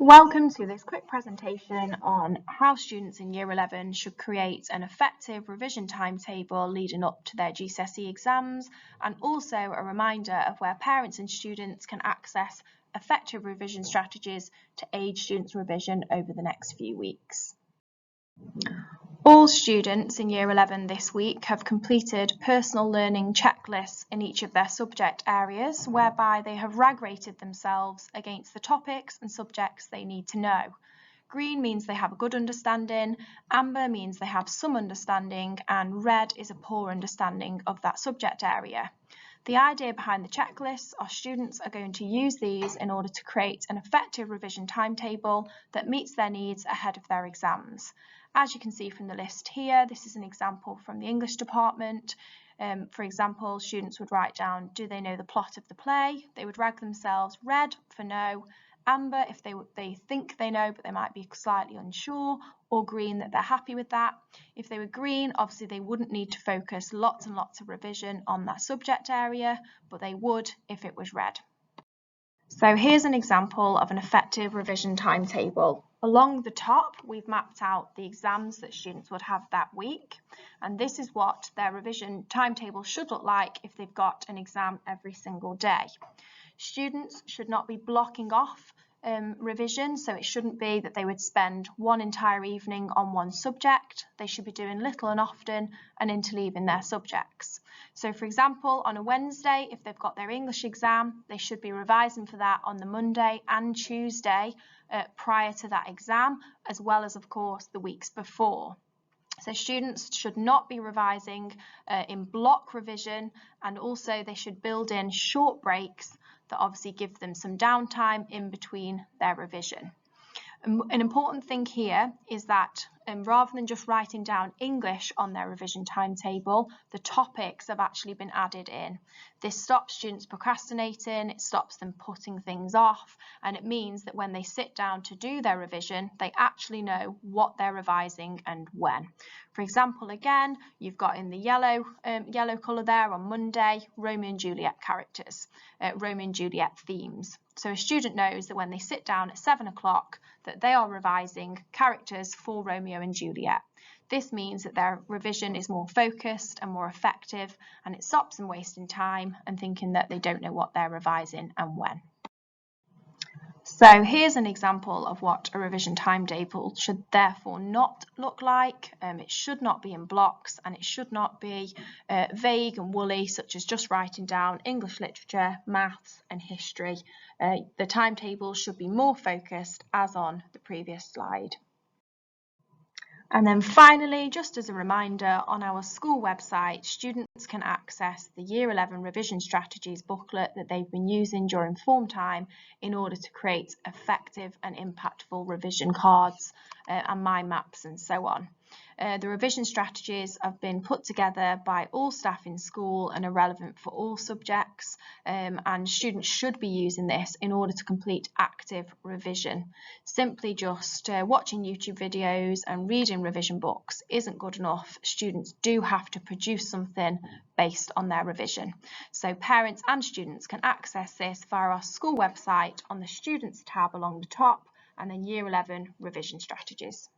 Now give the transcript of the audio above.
Welcome to this quick presentation on how students in Year 11 should create an effective revision timetable leading up to their GCSE exams, and also a reminder of where parents and students can access effective revision strategies to aid students' revision over the next few weeks. All students in Year 11 this week have completed personal learning checklists in each of their subject areas, whereby they have RAG rated themselves against the topics and subjects they need to know. Green means they have a good understanding, amber means they have some understanding, and red is a poor understanding of that subject area. The idea behind the checklists are students are going to use these in order to create an effective revision timetable that meets their needs ahead of their exams. As you can see from the list here, this is an example from the English department. For example, students would write down, do they know the plot of the play? They would RAG themselves red for no, amber if they think they know but they might be slightly unsure, or green that they're happy with that. If they were green, obviously they wouldn't need to focus lots and lots of revision on that subject area, but they would if it was red. So here's an example of an effective revision timetable. Along the top, we've mapped out the exams that students would have that week, and this is what their revision timetable should look like if they've got an exam every single day. Students should not be blocking off revision, so it shouldn't be that they would spend one entire evening on one subject. They should be doing little and often and interleaving their subjects. So for example, on a Wednesday, if they've got their English exam, they should be revising for that on the Monday and Tuesday prior to that exam, as well as of course the weeks before. So students should not be revising in block revision, and also they should build in short breaks that obviously give them some downtime in between their revision. An important thing here is that rather than just writing down English on their revision timetable, the topics have actually been added in. This stops students procrastinating, it stops them putting things off, and it means that when they sit down to do their revision, they actually know what they're revising and when. For example, again, you've got in the yellow colour there on Monday, Romeo and Juliet characters, Romeo and Juliet themes. So a student knows that when they sit down at 7 o'clock that they are revising characters for Romeo and Juliet. This means that their revision is more focused and more effective, and it stops them wasting time and thinking that they don't know what they're revising and when. So here's an example of what a revision timetable should therefore not look like. It should not be in blocks, and it should not be vague and woolly, such as just writing down English literature, maths and history. The timetable should be more focused, as on the previous slide. And then finally, just as a reminder, on our school website, students can access the Year 11 Revision Strategies booklet that they've been using during form time in order to create effective and impactful revision cards and mind maps and so on. The revision strategies have been put together by all staff in school and are relevant for all subjects, and students should be using this in order to complete active revision. Simply just watching YouTube videos and reading revision books isn't good enough. Students do have to produce something based on their revision. So parents and students can access this via our school website on the Students tab along the top, and then Year 11 Revision Strategies.